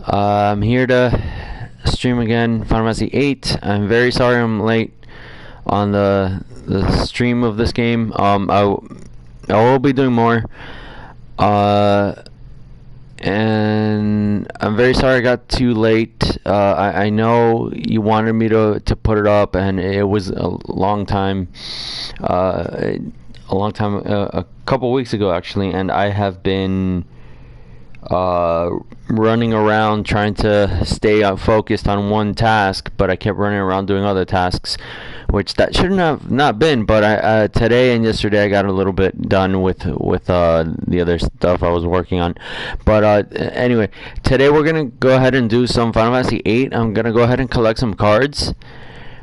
I'm here to stream again Final Fantasy 8. I'm very sorry I'm late on the stream of this game. I will be doing more. And I'm very sorry I got too late. I know you wanted me to put it up, and it was a long time. A couple weeks ago actually, and I have been running around trying to stay focused on one task, but I kept running around doing other tasks, which that shouldn't have not been. But I today and yesterday I got a little bit done with the other stuff I was working on. But anyway, today we're gonna go ahead and do some Final Fantasy 8. I'm gonna go ahead and collect some cards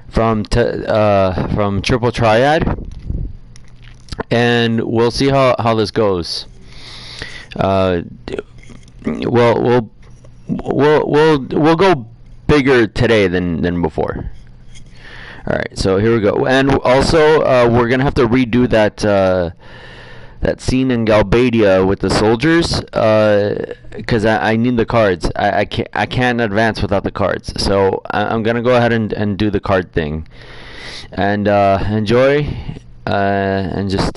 from Triple Triad, and we'll see how this goes. We'll go bigger today than before. All right, so here we go. And also, we're gonna have to redo that scene in Galbadia with the soldiers, because I need the cards. I can't advance without the cards. So I'm gonna go ahead and do the card thing. And enjoy. And just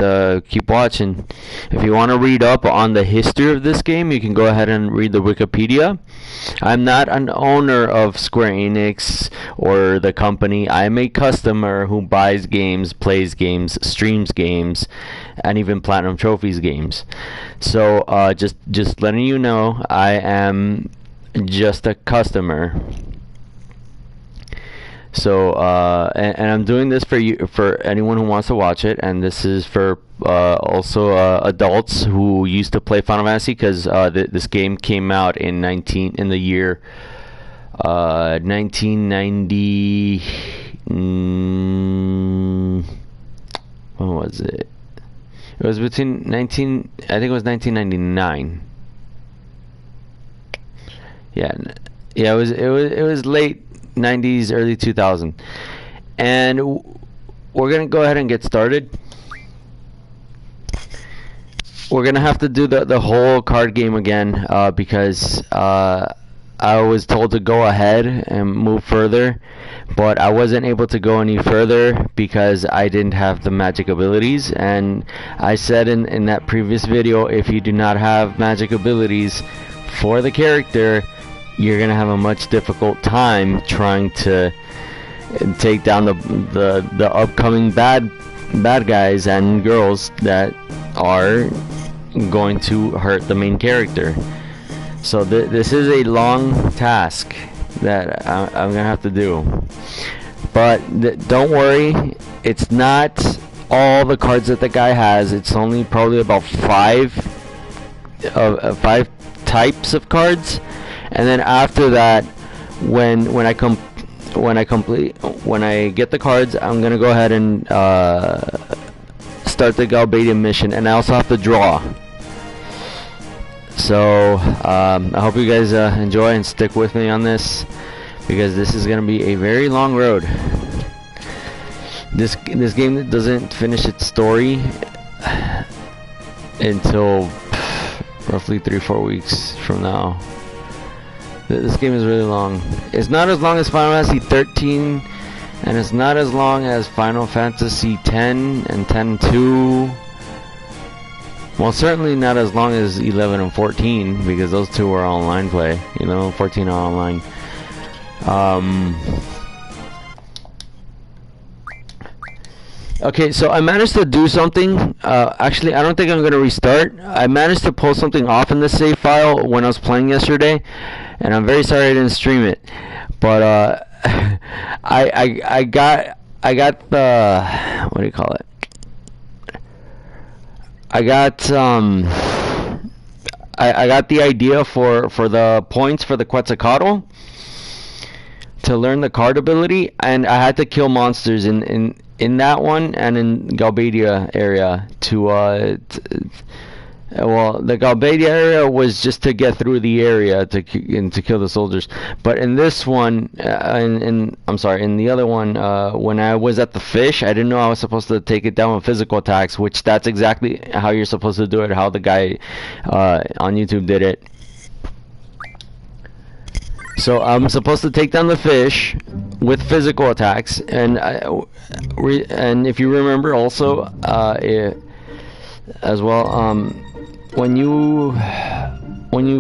keep watching. If you want to read up on the history of this game, you can go ahead and read the Wikipedia. I'm not an owner of Square Enix or the company. I'm a customer who buys games, plays games, streams games, and even Platinum Trophies games. So just letting you know, I am just a customer. So and I'm doing this for you, for anyone who wants to watch it, and this is for also adults who used to play Final Fantasy, because this game came out in the year 1990. When was it? It was between I think it was 1999. Yeah, it was late 90s, early 2000, and we're gonna go ahead and get started. We're gonna have to do the whole card game again, because I was told to go ahead and move further, but I wasn't able to go any further because I didn't have the magic abilities. And I said in that previous video, if you do not have magic abilities for the character, you're gonna have a much difficult time trying to take down the upcoming bad guys and girls that are going to hurt the main character. So this is a long task that I'm gonna have to do. But don't worry, it's not all the cards that the guy has. It's only probably about five types of cards. And then after that, when I get the cards, I'm gonna go ahead and start the Galbadia mission, and I also have to draw. So I hope you guys enjoy and stick with me on this, because this is gonna be a very long road. This game doesn't finish its story until roughly 3-4 weeks from now. This game is really long. It's not as long as Final Fantasy 13, and it's not as long as Final Fantasy 10 and 10-2. Well, certainly not as long as 11 and 14, because those two are online play. 14 are online. Okay, so I managed to do something. Actually, I don't think I'm gonna restart. I managed to pull something off in the save file when I was playing yesterday, and I'm very sorry I didn't stream it. But I got the, what do you call it? I got I got the idea for the points for the Quetzalcoatl to learn the card ability, and I had to kill monsters in that one and in Galbadia area well, the Galbadia area was just to get through the area to kill the soldiers. But in this one, I'm sorry, in the other one, when I was at the fish, I didn't know I was supposed to take it down with physical attacks, which that's exactly how you're supposed to do it, how the guy on YouTube did it. So I'm supposed to take down the fish with physical attacks, and and if you remember also as well, when you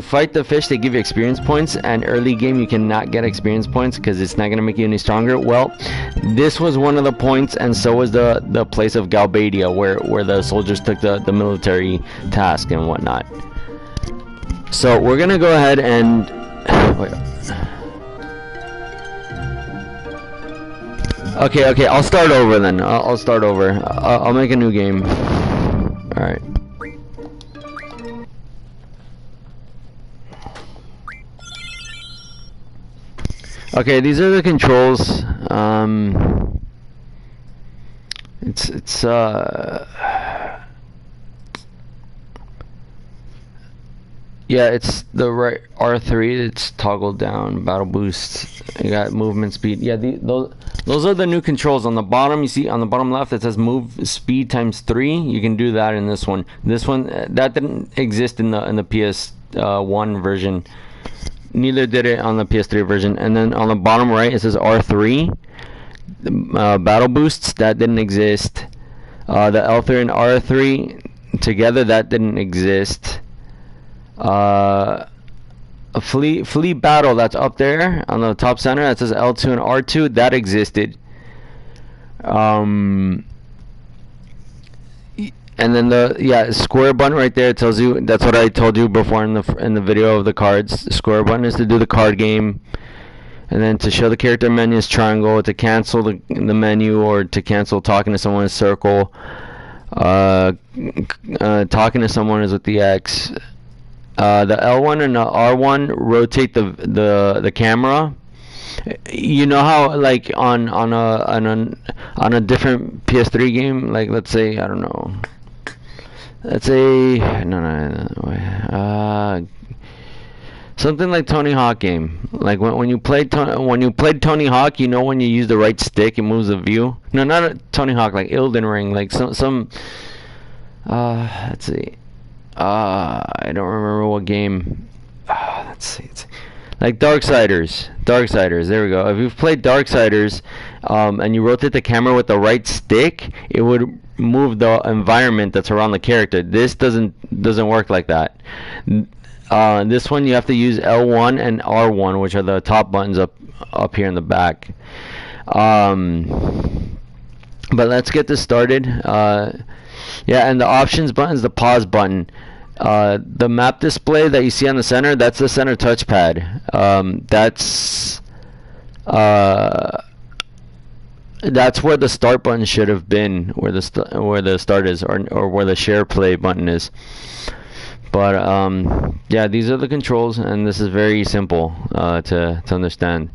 fight the fish, they give you experience points, and early game you cannot get experience points because it's not going to make you any stronger. Well, this was one of the points, and so was the place of Galbadia, where the soldiers took the military task and whatnot. So we're going to go ahead and... wait. Okay, I'll start over then. I'll start over. I'll make a new game. Alright. Okay, these are the controls. Yeah, it's the right R3. It's toggled down. Battle boost. You got movement speed. Yeah, those are the new controls. On the bottom, you see on the bottom left, it says move speed times 3. You can do that in this one. This one that didn't exist in the PS1 version. Neither did it on the PS3 version. And then on the bottom right, it says R3. Battle boosts, that didn't exist. The L3 and R3 together, that didn't exist. Fleet battle, that's up there on the top center, that says L2 and R2, that existed. And then the square button right there tells you, that's what I told you before in the video of the cards. The square button is to do the card game, and then to show the character menu is triangle, to cancel the menu or to cancel talking to someone is circle, talking to someone is with the X. The L1 and the R1 rotate the camera. You know how like on a different PS3 game, like let's say, I don't know, let's say something like Tony Hawk game. Like when you played Tony Hawk, you know when you use the right stick, it moves the view. No, not a Tony Hawk, like Elden Ring, like some let's see. I don't remember what game. Let's see. It's like Darksiders. There we go. If you've played Darksiders, and you rotate the camera with the right stick, it would move the environment that's around the character. This doesn't work like that. This one you have to use L1 and R1, which are the top buttons up here in the back. But let's get this started. Yeah, and the options button is the pause button. The map display that you see on the center, that's the center touchpad. That's where the start button should have been, where the start is, or where the share play button is. But yeah, these are the controls, and this is very simple to understand.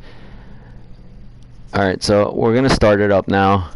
All right, so we're gonna start it up now.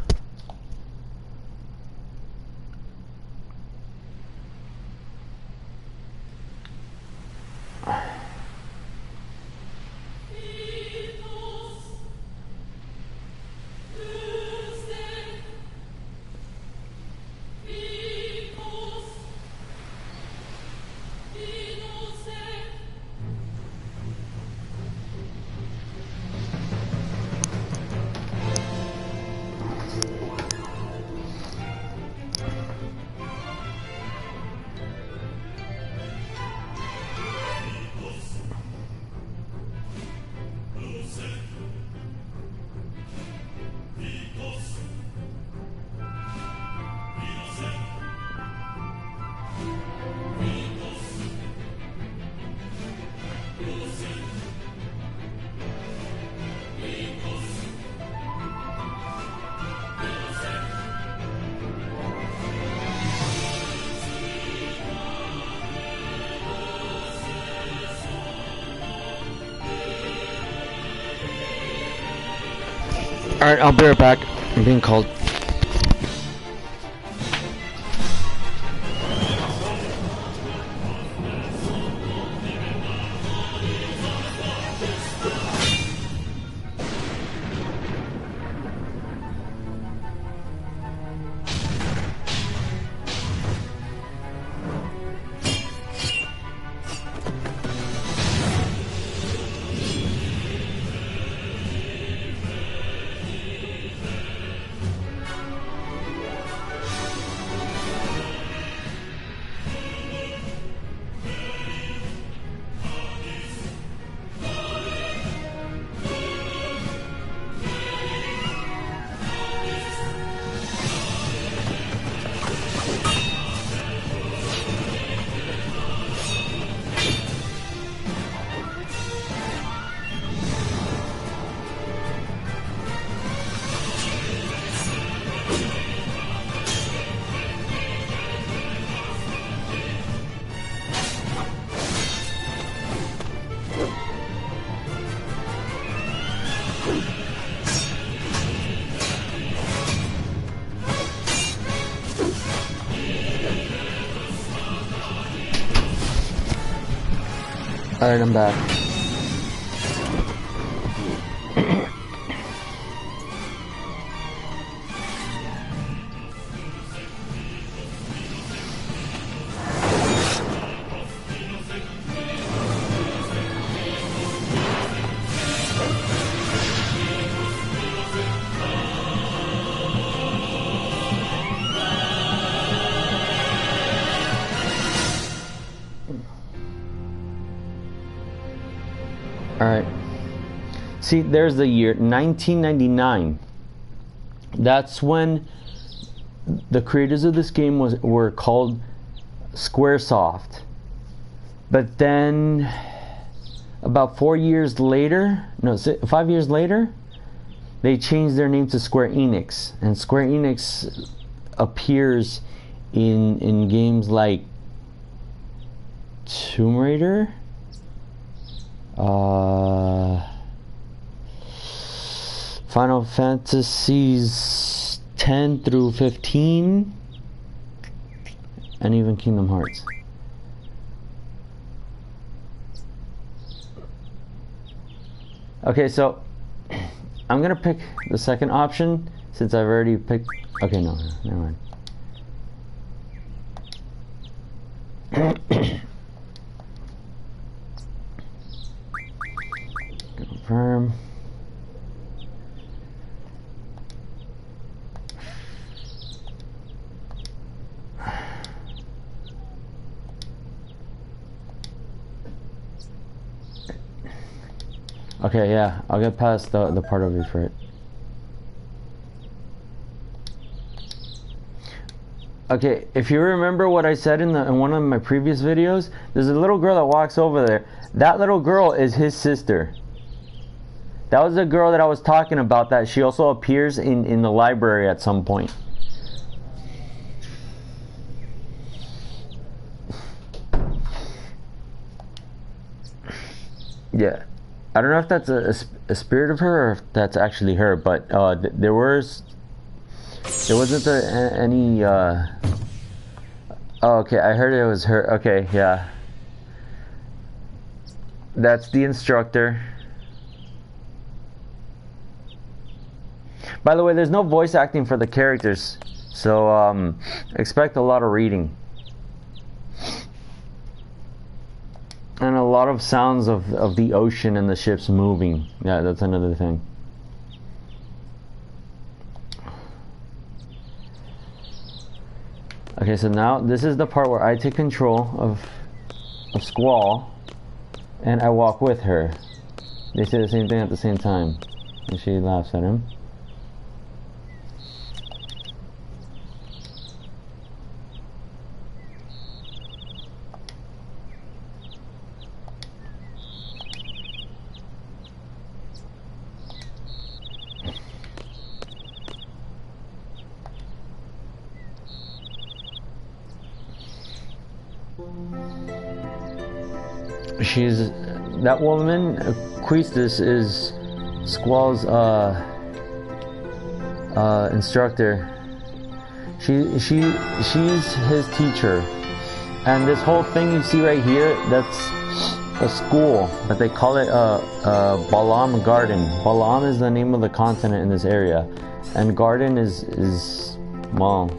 Alright, I'll be right back. I'm being called. Alright, I'm back. Alright. See, there's the year 1999. That's when the creators of this game were called Squaresoft. But then about 4 years later, no, 5 years later, they changed their name to Square Enix. And Square Enix appears in games like Tomb Raider, Final Fantasies 10 through 15, and even Kingdom Hearts. Okay, so I'm gonna pick the second option since I've already picked. Okay, no, never mind. Confirm. Okay, yeah, I'll get past the part over for it. Okay, if you remember what I said in one of my previous videos, there's a little girl that walks over there. That little girl is his sister. That was the girl that I was talking about, that she also appears in the library at some point. Yeah. I don't know if that's a spirit of her or if that's actually her, but there wasn't any oh, okay, I heard it was her. Okay, yeah, that's the instructor. By the way, there's no voice acting for the characters, so expect a lot of reading and a lot of sounds of the ocean and the ships moving. Yeah, that's another thing. Okay, so now this is the part where I take control of Squall and I walk with her. They say the same thing at the same time, and she laughs at him. She's that woman. Quistis is Squall's instructor. She's his teacher, and this whole thing you see right here, that's a school, but they call it Balam Garden. Balam is the name of the continent in this area, and garden is well,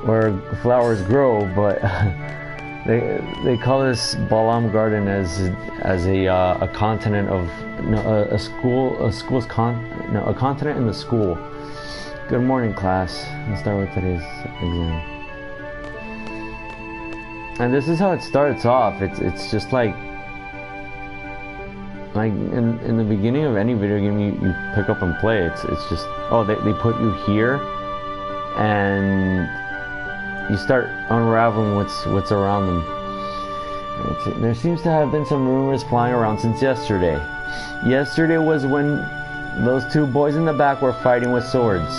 where flowers grow, but they call this Balam Garden as a continent of a continent in the school. Good morning, class. Let's start with today's exam. And this is how it starts off. It's just like in the beginning of any video game you pick up and play. It's just, oh, they put you here and you start unraveling what's around them. There seems to have been some rumors flying around since yesterday. Yesterday was when those two boys in the back were fighting with swords.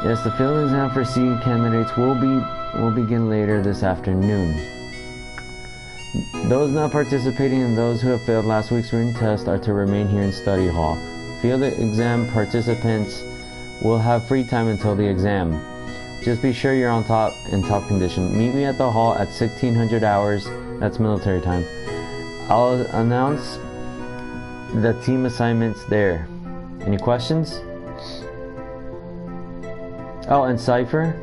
Yes, the field exam for C candidates will begin later this afternoon. Those not participating and those who have failed last week's written test are to remain here in study hall. Field exam participants will have free time until the exam. Just be sure you're on top, in top condition. Meet me at the hall at 1600 hours. That's military time. I'll announce the team assignments there. Any questions? Oh, and Cypher?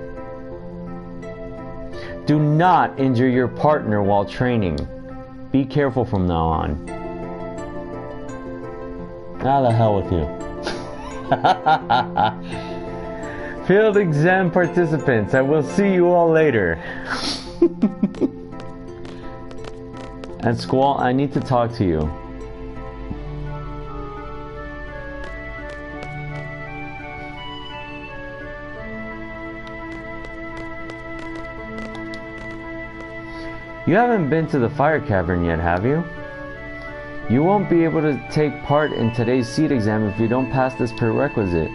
Do not injure your partner while training. Be careful from now on. How the hell with you? Field exam participants, I will see you all later. And Squall, I need to talk to you. You haven't been to the fire cavern yet, have you? You won't be able to take part in today's seat exam if you don't pass this prerequisite.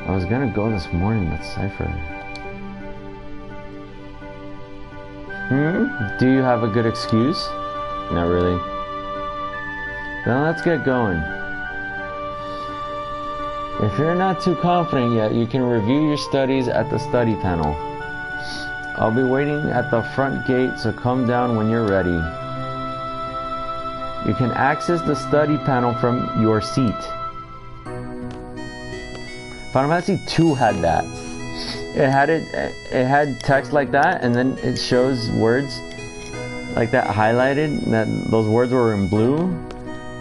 I was gonna go this morning with Cypher. Do you have a good excuse? Not really. Then let's get going. If you're not too confident yet, you can review your studies at the study panel. I'll be waiting at the front gate, so come down when you're ready. You can access the study panel from your seat. Final Fantasy 2 had that. It had text like that, and then it shows words like that highlighted. That those words were in blue.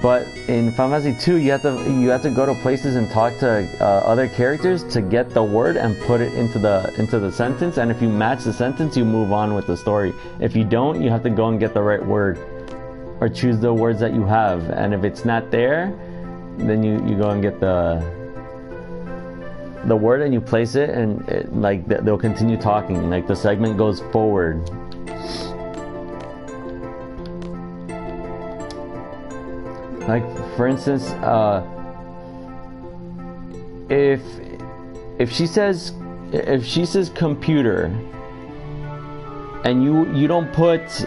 But in Final Fantasy 2, you have to go to places and talk to other characters to get the word and put it into the sentence. And if you match the sentence, you move on with the story. If you don't, you have to go and get the right word, or choose the words that you have. And if it's not there, then you go and get the word and you place it, and they'll continue talking. Like the segment goes forward. Like for instance, if she says computer, and you don't put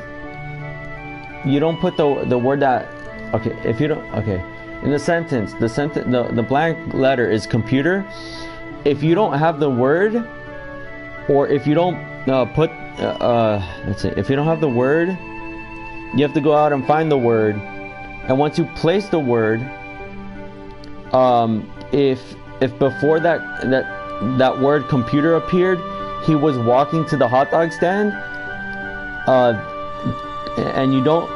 the word that, okay, if you don't, okay, in the blank letter is computer. If you don't have the word, or if you don't let's see, if you don't have the word, you have to go out and find the word. And once you place the word, if before that word computer appeared, he was walking to the hot dog stand, and you don't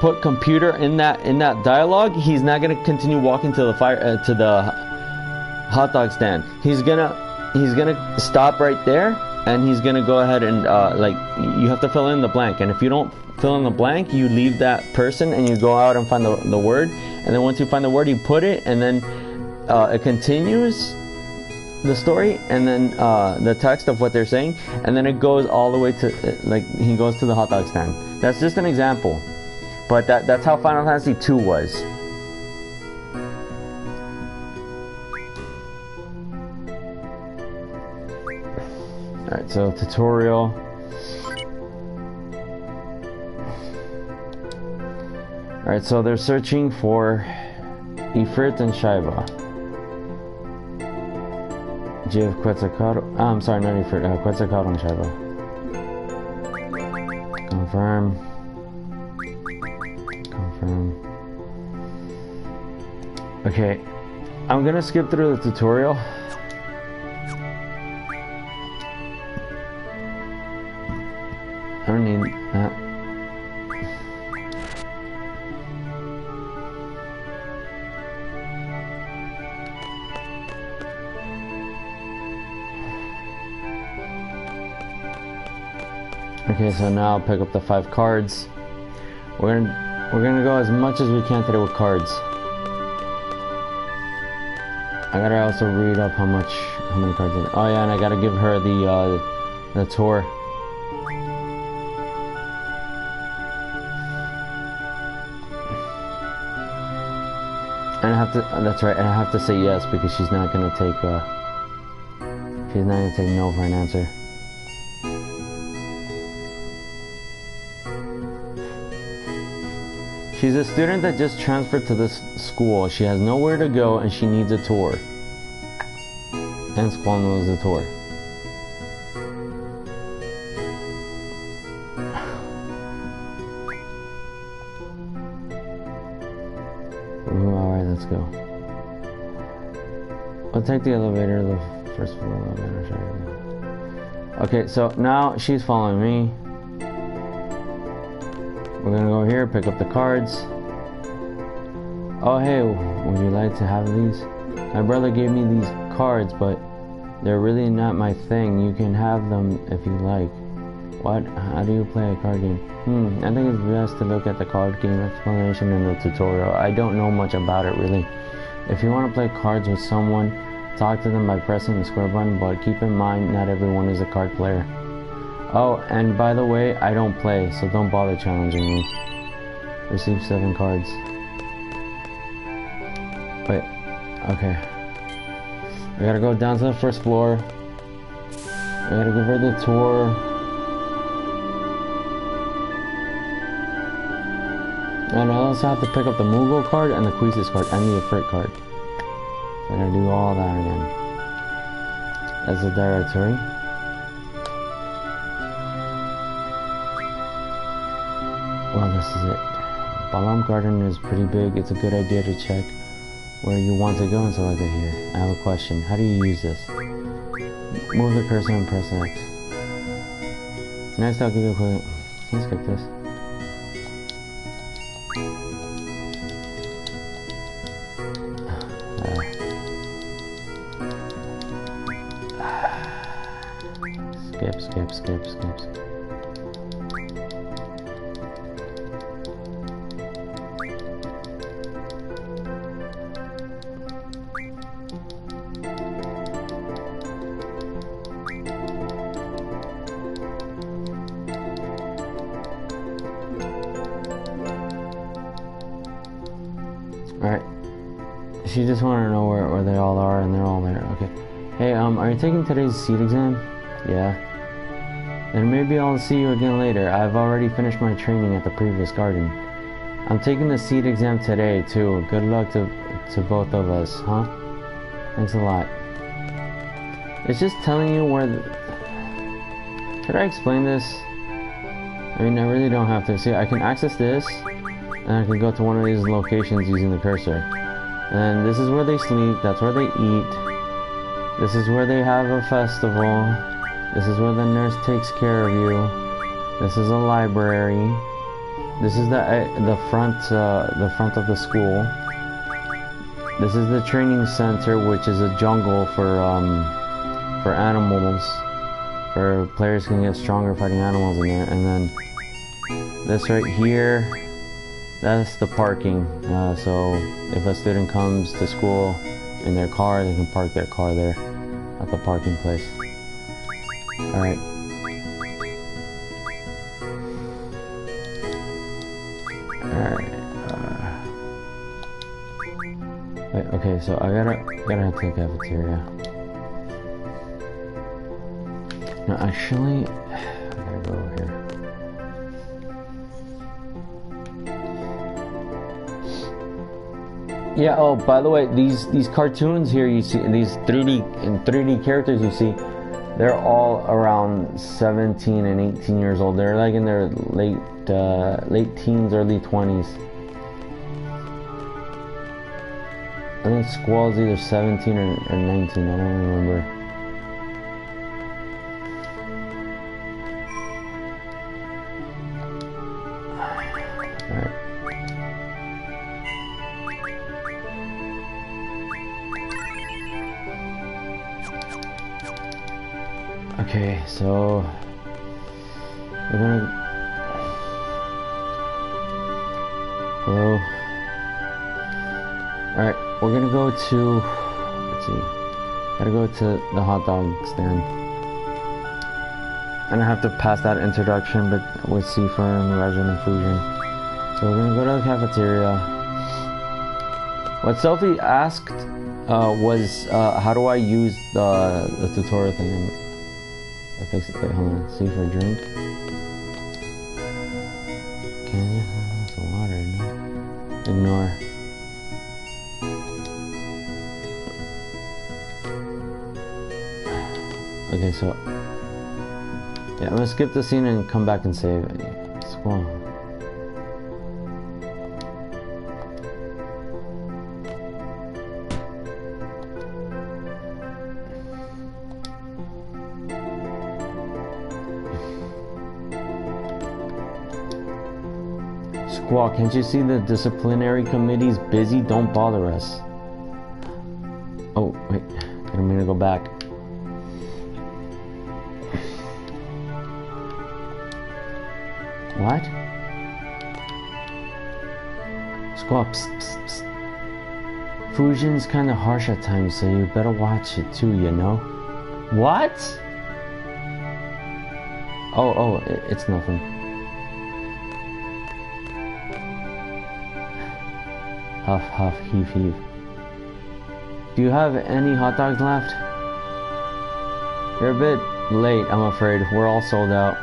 put computer in that dialogue, he's not gonna continue walking to the hot dog stand. He's gonna stop right there, and he's gonna go ahead and you have to fill in the blank. And if you don't fill in the blank, you leave that person and you go out and find the word. And then once you find the word, you put it, and then it continues the story, and then the text of what they're saying, and then it goes all the way to he goes to the hot dog stand. That's just an example, but that's how Final Fantasy 2 was. Alright, so tutorial. Alright, so they're searching for Ifrit and Shaiva. Jiv, Quetzalcoatl. I'm sorry, not Ifrit. Quetzalcoatl and Shaiva. Confirm. Okay, I'm gonna skip through the tutorial. I don't need that. Okay, so now I'll pick up the 5 cards. We're gonna go as much as we can today with cards. I gotta also read up how many cards. Oh yeah, and I gotta give her the tour. And I have to. That's right. And I have to say yes because she's not gonna take. She's not gonna take no for an answer. She's a student that just transferred to this school. She has nowhere to go and she needs a tour. And Squall knows the tour. Ooh, alright, let's go. I'll take the elevator, the first floor elevator. Okay, so now she's following me. We're gonna go here, pick up the cards. Oh hey, would you like to have these? My brother gave me these cards, but they're really not my thing. You can have them if you like. What? How do you play a card game? I think it's best to look at the card game explanation in the tutorial. I don't know much about it really. If you want to play cards with someone, talk to them by pressing the square button, but keep in mind not everyone is a card player. Oh, and by the way, I don't play, so don't bother challenging me. Receive 7 cards. Wait, okay. I gotta go down to the first floor. I gotta give her the tour. And I also have to pick up the Moogle card and the Queesis card and the Ifrit card. I gotta do all that again. As a directory. Well, this is it. Balam Garden is pretty big. It's a good idea to check where you want to go and select it here. I have a question. How do you use this? Move the cursor and press X. Next, I'll give you a quick... Can you skip this? Skip. Alright. She just wanted to know where they all are, and they're all there. Okay. Hey, are you taking today's seed exam? Yeah. Then maybe I'll see you again later. I've already finished my training at the previous garden. I'm taking the seed exam today, too. Good luck to both of us, huh? Thanks a lot. It's just telling you where Should I explain this? I mean, I really don't have to. See, I can access this, and I can go to one of these locations using the cursor. And this is where they sleep, that's where they eat. This is where they have a festival. This is where the nurse takes care of you. This is a library. This is the front of the school. This is the training center, which is a jungle for animals. Where players can get stronger fighting animals in there. And then this right here, that's the parking. So if a student comes to school in their car, they can park their car there at the parking place. Alright. Alright. Wait, okay, so I gotta head to the cafeteria. No, actually, I gotta go over here. Yeah, oh, by the way, these cartoons here you see, these 3D characters you see, they're all around 17 and 18 years old. They're like in their late teens, early 20s. I think Squall's either 17 or 19, I don't remember. Alright. Okay, so we're gonna... Hello? Alright, we're gonna go to... Let's see. Gotta go to the hot dog stand. And I have to pass that introduction but with Seafern, Resin, and Fusion. So we're gonna go to the cafeteria. What Sophie asked was how do I use the tutorial thing? I fixed it. Wait, hold on. See for a drink. Can you? That's a water, no? Ignore. Okay, so yeah, I'm gonna skip the scene and come back and save it. Squall. Squawk, can't you see the disciplinary committee's busy? Don't bother us. Oh, wait. I don't mean to go back. What? Squawk, psst, psst, psst. Fusion's kinda harsh at times, so you better watch it too, you know? What? Oh, it's nothing. Huff, huff, heave, heave. Do you have any hot dogs left? You're a bit late, I'm afraid. We're all sold out.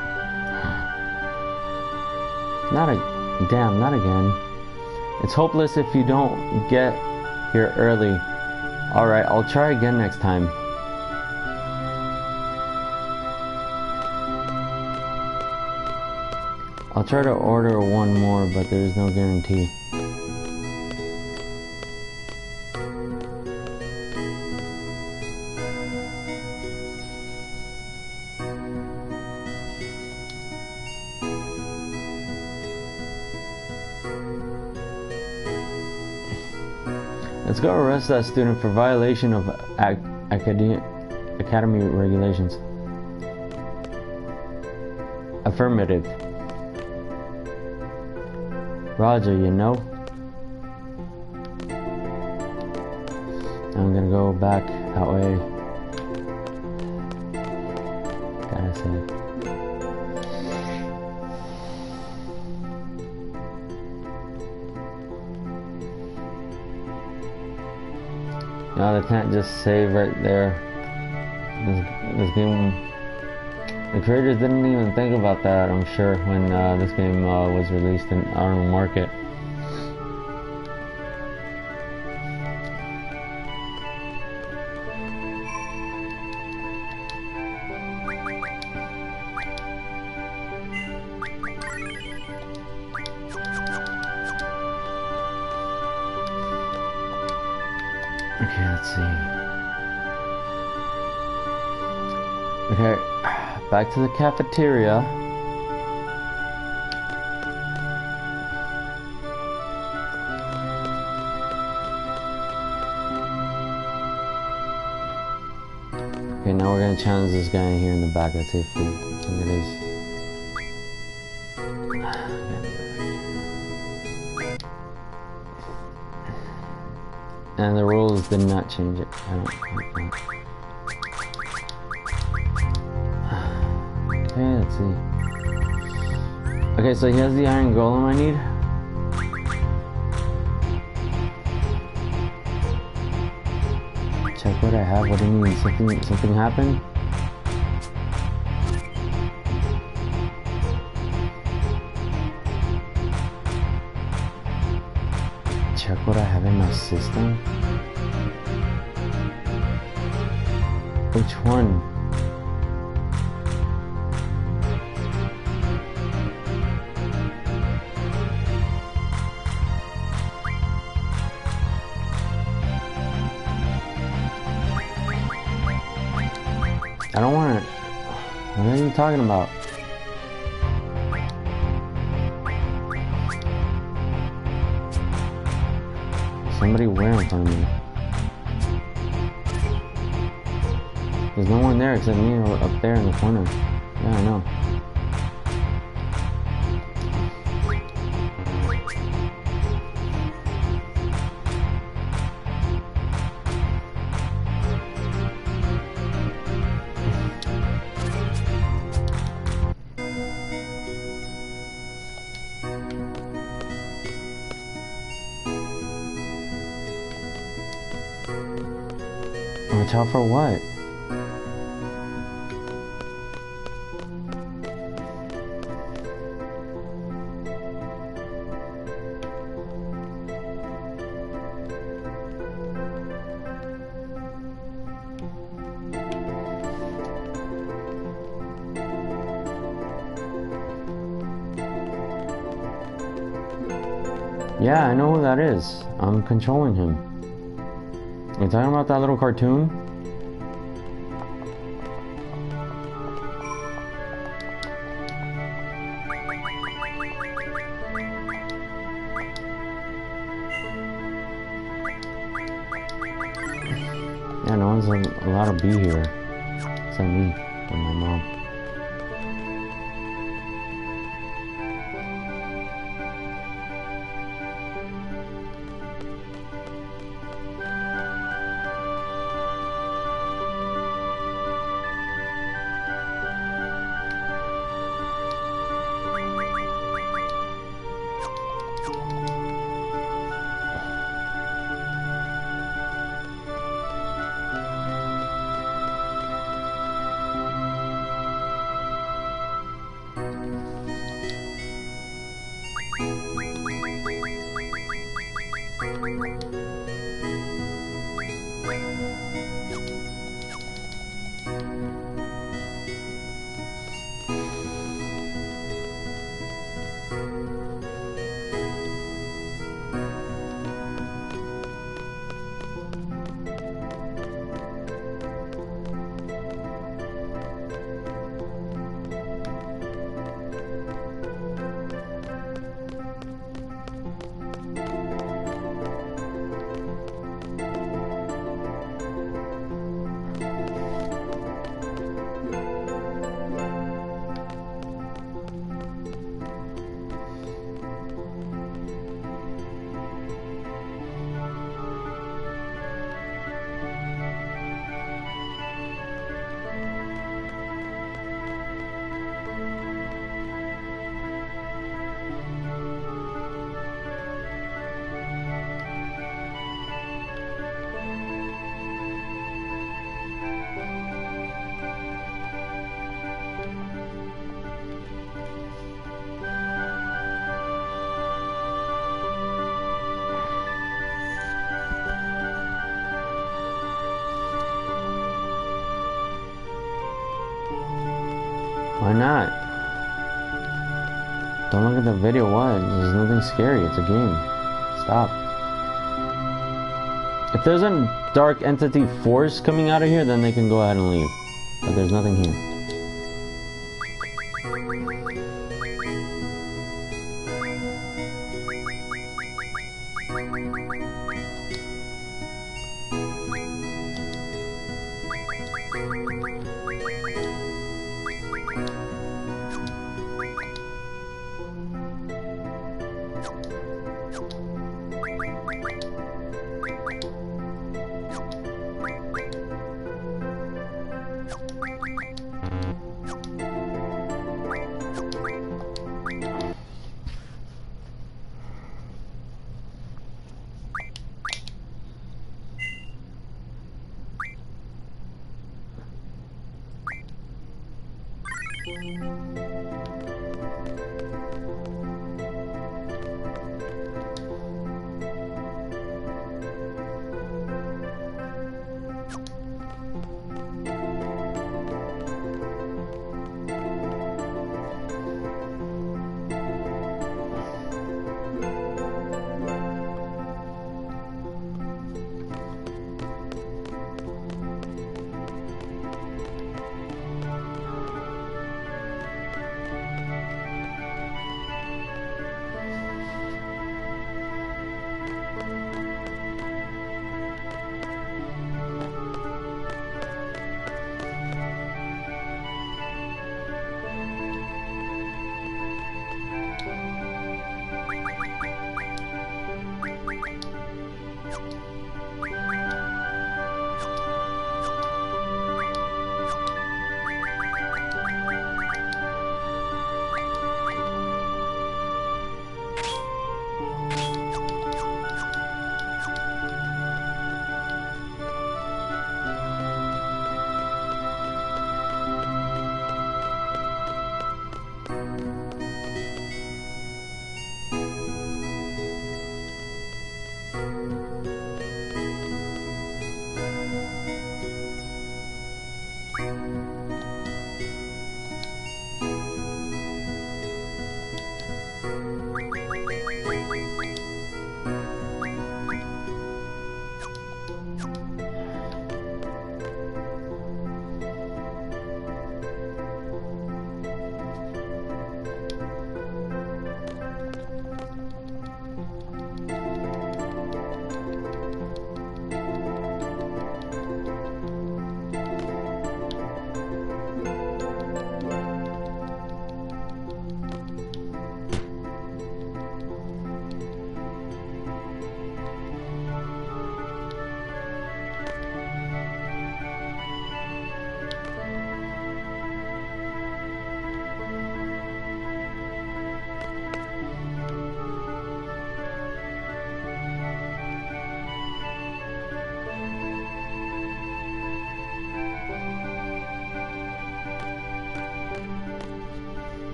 Not again. It's hopeless if you don't get here early. Alright, I'll try again next time. I'll try to order one more, but there's no guarantee. Let's go arrest that student for violation of academy regulations. Affirmative. Roger, you know. I'm gonna go back that way. Gotta say. No, they can't just save right there. This game, the creators didn't even think about that, I'm sure, when this game was released on the market. Okay, let's see. Okay, back to the cafeteria. Okay, now we're gonna challenge this guy in here in the back. Let's see if we can get his. And the rules did not change it. I don't like that. Okay, let's see. Okay, so he has the iron golem I need. Check what I have. What do you mean? Something happened? Check what I have in my system. Which one? I don't want it. What are you talking about? Somebody where in front of me? There's no one there except me up there in the corner. Yeah, I know. Watch out for what? Yeah, I know who that is. I'm controlling him. You talking about that little cartoon? Yeah, no one's allowed to be here. Except me and my mom. Why not? Don't look at the video. What? There's nothing scary. It's a game. Stop. If there's a dark entity force coming out of here, then they can go ahead and leave. But there's nothing here.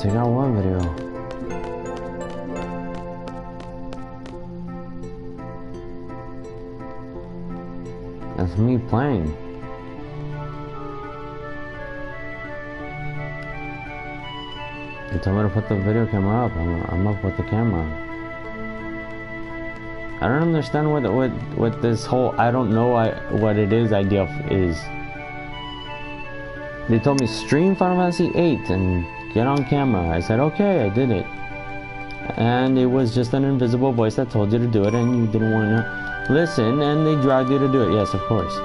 Check out one video. That's me playing. You told me to put the video camera up. I'm up with the camera. I don't understand what this whole I don't know what it is idea is. They told me stream Final Fantasy VIII and get on camera. I said okay, I did it. And it was just an invisible voice that told you to do it, and you didn't want to listen, and they dragged you to do it. Yes, of course.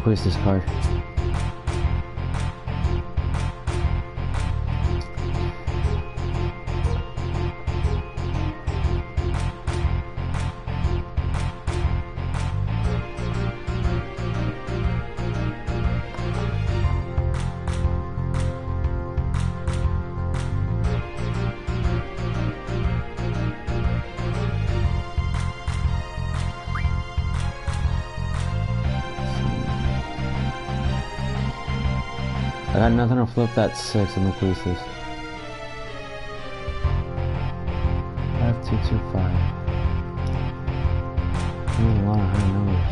Where's this card? I got nothing to flip that 6 in the police list. 5225. A lot of high numbers.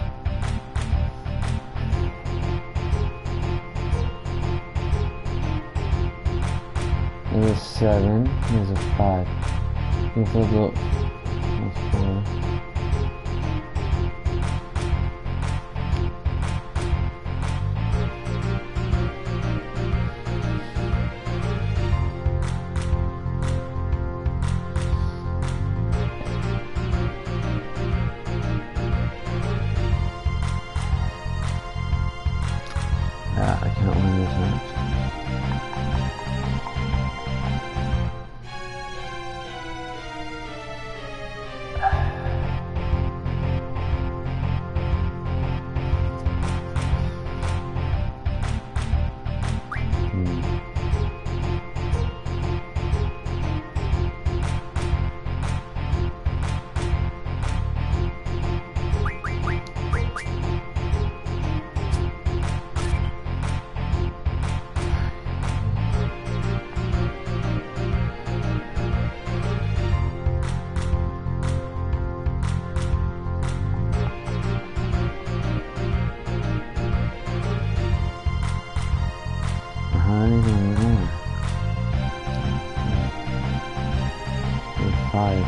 There's a 7. There's a 5. You flip the 4. I can't win this match. Anything more? 5.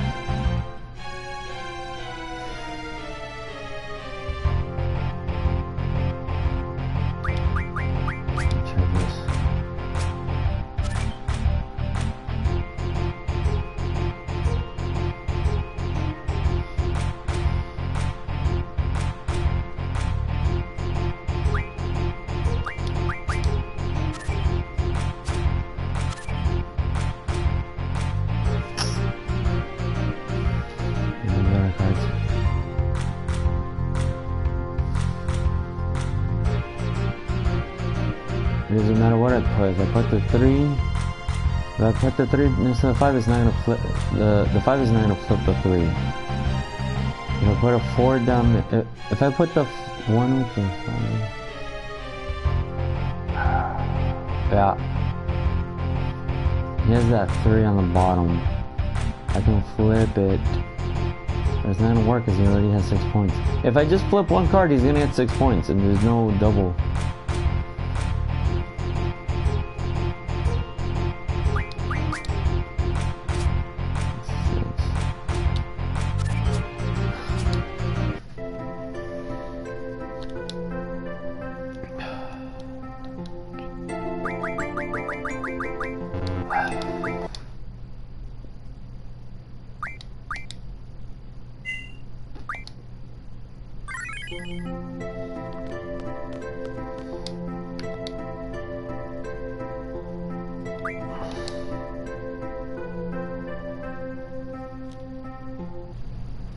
Check this. It doesn't matter what I put. If I put the 3, if I put the 3 next to the 5, it's not gonna flip. The 5 is not gonna flip the 3. If I put a 4 down, if I put the 1 with the 5, yeah, he has that 3 on the bottom. I can flip it. But it's not gonna work because he already has 6 points. If I just flip one card, he's gonna get 6 points, and there's no double.